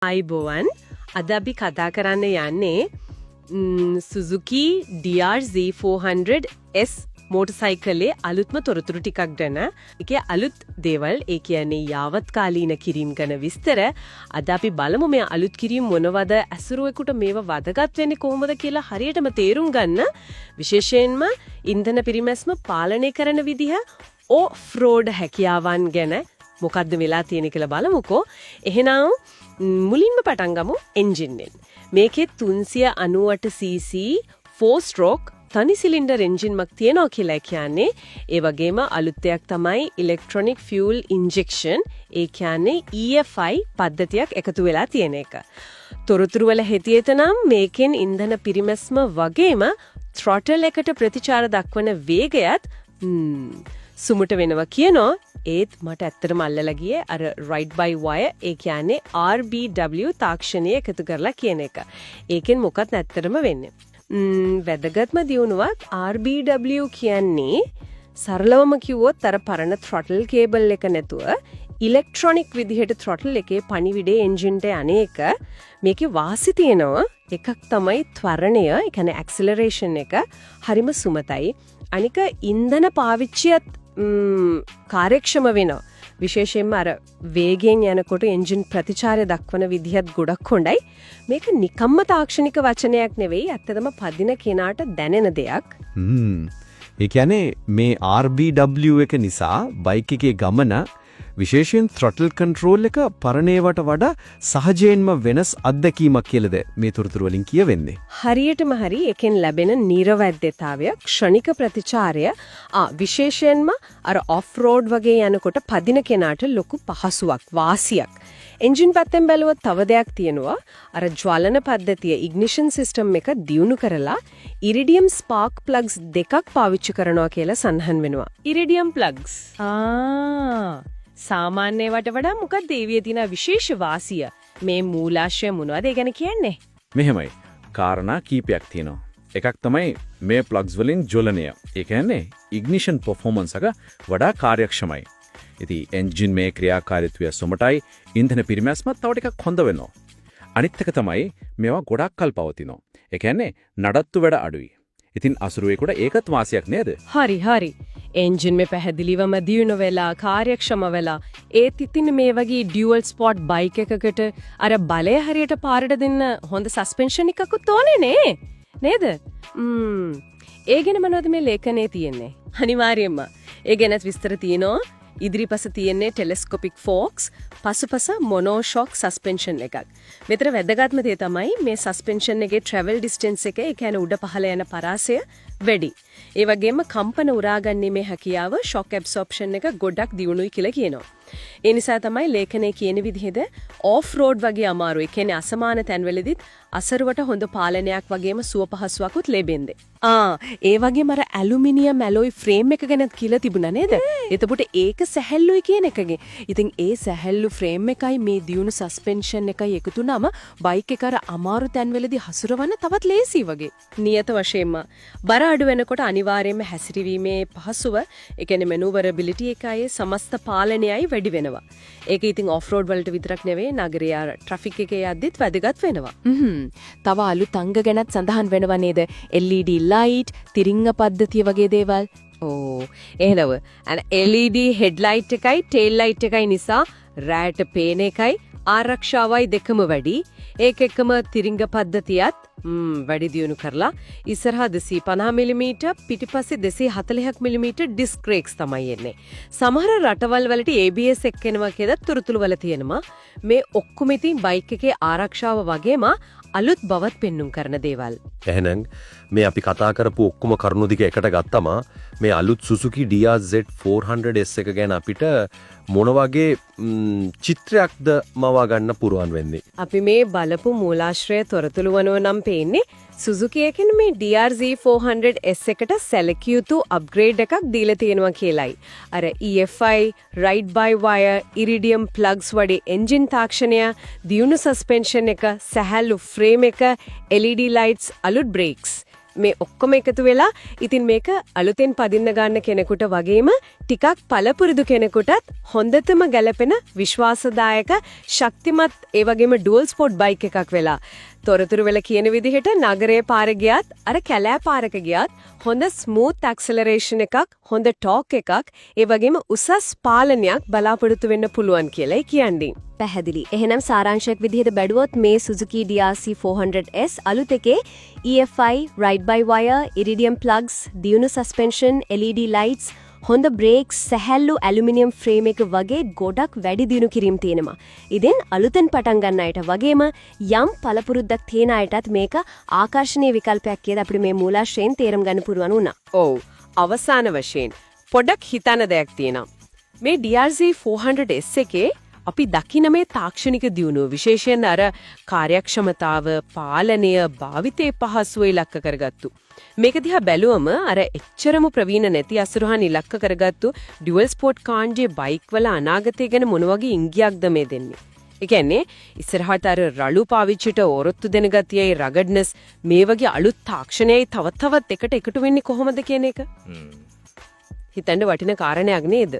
අයිබෝවන් අද අපි කතා කරන්න යන්නේ Suzuki DRZ400S මෝටර්සයිකලේ අලුත්ම තොරතුරු ටිකක් ගැන. ඒකේ අලුත් දේවල්, ඒ කියන්නේ යාවත්කාලීන කිරීම් ගැන විස්තර. අද අපි බලමු මේ අලුත් කිරීම් මොනවද, ඇසුරුවෙකුට මේවා වැදගත් වෙන්නේ කොහොමද කියලා හරියටම තේරුම් ගන්න. විශේෂයෙන්ම ඉන්ධන පිරිමැස්ම පාලනය කරන විදිහ, ඕෆ් රෝඩ් හැකියාවන් ගැන මොකද්ද වෙලා තියෙන්නේ කියලා බලමුකෝ. එහෙනම් මුලින්ම පටන් ගමු එන්ජින් එකෙන්. මේකේ 398cc 4 stroke තනි සිලින්ඩර් එන්ජින් එකක් තියෙනවා කියලා කියන්නේ. ඒ වගේම අලුත් දෙයක් තමයි ඉලෙක්ට්‍රොනික ෆියුල් ඉන්ජෙක්ෂන්. ඒ කියන්නේ EFI පද්ධතියක් එකතු වෙලා තියෙන එක. තොරතුරු වල හැටියට නම් මේකෙන් ඉන්ධන පිරිමැස්ම වගේම throttle එකට ප්‍රතිචාර දක්වන වේගයත් සුමුට වෙනවා කියනවා. ඒත් මට ඇත්තටම අල්ලලා ගියේ අර ride by wire, ඒ කියන්නේ RBW තාක්ෂණය එකතු කරලා කියන එක. ඒකෙන් මොකක්ද ඇත්තටම වෙන්නේ? වැදගත්ම දියුණුවක් RBW කියන්නේ සරලවම කිව්වොත් අර පරණ throttle cable එක නැතුව ඉලෙක්ට්‍රොනික විදිහට throttle එකේ පණිවිඩේ එන්ජින් එක අනේක. මේකේ වාසි තියෙනවා. එකක් තමයි ත්වරණය, ඒ කියන්නේ acceleration එක හරිම සුමතයි. අනික ඉන්ධන පාවිච්චියත් කාර්යක්ෂම වෙනවා. විශේෂයෙන්ම අර වේගයෙන් යනකොට එන්ජින් ප්‍රතිචාරය දක්වන විදිහත් ගොඩක් හොඳයි. මේක නිකම්ම තාක්ෂණික වචනයක් නෙවෙයි, ඇත්තටම පදින කෙනාට දැනෙන දෙයක්. ඒ කියන්නේ මේ RBW එක නිසා බයික් එකේ ගමන, විශේෂයෙන් throttle control එක පරණේවට වඩා සහජයෙන්ම වෙනස් අත්දැකීමක් කියලාද මේ තොරතුරු වලින් කියවෙන්නේ. හරියටම හරි. එකෙන් ලැබෙන නිර්වැද්‍යතාවය, ක්ෂණික ප්‍රතිචාරය, විශේෂයෙන්ම අර ඔෆ් රෝඩ් වගේ යනකොට පදින කෙනාට ලොකු පහසුවක්, වාසියක්. එන්ජින් පැත්තෙන් බැලුවොත් තව දෙයක් තියෙනවා. අර ජ්වලන පද්ධතිය, ඉග්නිෂන් සිස්ටම් එක දියුණු කරලා ඉරිඩියම් ස්පාර්ක් ප්ලග්ස් දෙකක් පාවිච්චි කරනවා කියලා සඳහන් වෙනවා. ඉරිඩියම් ප්ලග්ස්. සාමාන්‍ය වට වඩා මොකක්ද ඒවියේ තියෙන විශේෂ වාසිය? මේ මූලාශ්‍රය මොනවද ඒ ගැන කියන්නේ? මෙහෙමයි. කාරණා කීපයක් තියෙනවා. එකක් තමයි මේ ප්ලග්ස් වලින් ජ්වලනය. ඒ කියන්නේ ඉග්නිෂන් පර්ෆෝමන්ස් එක වඩා කාර්යක්ෂමයි. ඉතින් එන්ජින් මේ ක්‍රියාකාරීත්වය සොමටයි, ඉන්ධන පිරිමැස්මත් තව ටිකක් හොඳ වෙනවා. අනිත් එක තමයි මේවා ගොඩක් කල් පවතිනවා. ඒ කියන්නේ නඩත්තු වැඩ අඩුයි. ඉතින් අසුරුවේකට ඒකත් වාසියක් නේද? හරි. එන්ජින් මේ පැහැදිලිවම දියුණු වෙලා කාර්යක්ෂම වෙලා, ඒත් ඉතින් මේ වගේ ඩියුවල් ස්පොට් බයික් එකකට අර බලය හරියට පාරට දෙන්න හොඳ සස්පෙන්ෂන් එකකුත් ඕනේ නේද? ඒ ගැන මොනවද මේ ලේඛනයේ තියෙන්නේ? අනිවාර්යයෙන්ම ඒ ගැනත් විස්තර තියෙනවා. ඉදිරිපස තියෙන්නේ ටෙලෙස්කෝපික් ෆෝක්ස්, පසුපස මොනෝෂොක් සස්පෙන්ෂන් එකක්. මෙතන වැදගත්ම දේ තමයි මේ සස්පෙන්ෂන් එකේ ට්‍රැවල් ඩිස්ටන්ස් එක, ඒ කියන්නේ උඩ පහළ යන පරාසය වැඩි. ඒ වගේම කම්පන උරාගැනීමේ හැකියාව, ෂොක් ඇබ්සොප්ෂන් එක ගොඩක් දියුණුයි කියලා කියනවා. ඒ නිසා තමයි ලේඛනයේ කියන විදිහද ඔෆ් රෝඩ් වගේ අමාරු, ඒ කියන්නේ අසමාන තැන්වලදීත් අසරුවට හොඳ පාලනයක් වගේම සුව පහසුවකුත් ලැබෙන්නේ. ඒ වගේම අර ඇලුමිනියම් ඇලොයි ෆ්‍රේම් එක ගැනත් කියලා තිබුණා නේද? එතකොට ඒක සැහැල්ලුයි කියන එකගේ. ඉතින් ඒ සැහැල්ලු ෆ්‍රේම් එකයි මේ දියුණු සස්පෙන්ෂන් එකයි එකතු වුනම බයික් එක අර අමාරු තැන්වලදී හසුරවන්න තවත් ලේසි වගේ. නියත වශයෙන්ම බර අඩු වෙනකොට අනිවාර්යයෙන්ම හැසිරීමේ පහසුව, ඒ කියන්නේ මැනුවරබිලිටි එකයි සමස්ත පාලනයයි වැඩි වෙනවා. ඒක ඉතින් ඔෆ් රෝඩ් වලට විතරක් නෙවෙයි, නගරයේ ට්‍රැෆික් එකේ යද්දිත් වැදගත් වෙනවා. තව අලුත් අංග ගැනත් සඳහන් වෙනවා නේද? LED ලයිට්, තිරිංග පද්ධතිය වගේ දේවල්. එහෙනව. LED හෙඩ්ලයිට් එකයි ටේල් ලයිට් එකයි නිසා රෑට පේන එකයි ආරක්ෂාවයි දෙකම වැඩි. ඒක එක්කම තිරිංග පද්ධතියත් වැඩි දියුණු කරලා ඉස්සරහා 250mm, පිටිපස්සේ 240mm ඩිස්ක් බ්‍රේක්ස් තමයි එන්නේ. සමහර රටවල් වලට ABS එක්කෙනවා කියලා තොරතුරු වල තියෙනවා. මේ ඔක්කොම ඉතින් බයික් එකේ ආරක්ෂාව වගේම අලුත් බවත් පෙන්눔 කරන දේවල්. එහෙනම් මේ අපි කතා කරපු ඔක්කොම කරුණු ටික එකට ගත්තම මේ අලුත් Suzuki DRZ400S එක ගැන අපිට මොන වගේ චිත්‍රයක්ද මවා ගන්න පුරුවන් වෙන්නේ? අපි මේ බලපු මූලාශ්‍රය තොරතුරු වනෝ නම් පේන්නේ Suzuki එකෙන් මේ DRZ400S එකට සැලකිය යුතු අප්ග්‍රේඩ් එකක් දීලා තියෙනවා කියලයි. අර EFI, ride by wire, iridium plugs වගේ එන්ජින් තාක්ෂණය, දියුණු සස්පෙන්ෂන් එක, සැහැල්ලු ෆ්‍රේම් එක, LED lights, අලුත් බ්‍රේක්ස්. මේ ඔක්කොම එකතු වෙලා ඉතින් මේක අලුතෙන් පදින්න ගන්න කෙනෙකුට වගේම ටිකක් පළපුරුදු කෙනෙකුටත් හොඳටම ගැලපෙන විශ්වාසදායක ශක්තිමත් ඒ වගේම ඩුවල් ස්පෝර්ට් බයික් එකක් වෙලා තොරතුරු වල කියන විදිහට නගරයේ පාරේ ගියත් අර කැලෑ පාරක ගියත් හොඳ ස්මූත් ඇක්සලරේෂන් එකක් හොඳ ටෝක් එකක් ඒ වගේම උසස් පාලනයක් බලාපොරොත්තු වෙන්න පුළුවන් කියලායි කියන්නේ. පැහැදිලි. එහෙනම් සාරාංශයක් විදිහට බැලුවොත් මේ Suzuki DRC 400S අලුත් එකේ EFI, ride by wire, iridium plugs, දියුණු suspension, LED lights, හොඳ බ්‍රේක්ස්, සැහැල්ලු ඇලුමිනියම් ෆ්‍රේම් එක වගේ ගොඩක් වැඩි දියුණු කිරීම් තියෙනවා. ඉතින් අලුතෙන් පටන් ගන්න අයට වගේම යම් පළපුරුද්දක් තියෙන අයටත් මේක ආකර්ෂණීය විකල්පයක් කියලා අපිට මේ මූලාශ්‍රයෙන් තේරුම් ගන්න පුරුවන් වුණා. ඔව්. අවසාන වශයෙන් පොඩක් හිතන දෙයක් තියෙනවා. මේ DRZ 400S එකේ අපි දකින මේ තාක්ෂණික දියුණුව විශේෂයෙන් අර කාර්යක්ෂමතාව, පාලනය, භාවිතයේ පහසුව ඉලක්ක කරගත්තු. මේක දිහා බැලුවම අර එච්චරම ප්‍රවීණ නැති අසුරහන් ඉලක්ක කරගත්තු ඩුවල් ස්පෝර්ට් කාන්ජේ බයික් වල අනාගතය ගැන මොන වගේ ඉංගියක්ද මේ දෙන්නේ? ඒ කියන්නේ ඉස්සරහට අර රළු පාවිච්චිට ඔරොත්තු දෙන ගතියයි රගඩ්නස් මේ වගේ අලුත් තාක්ෂණයයි තවත් එකට එකතු වෙන්නේ කොහොමද කියන එක හිතන්න වටින කාරණයක් නේද?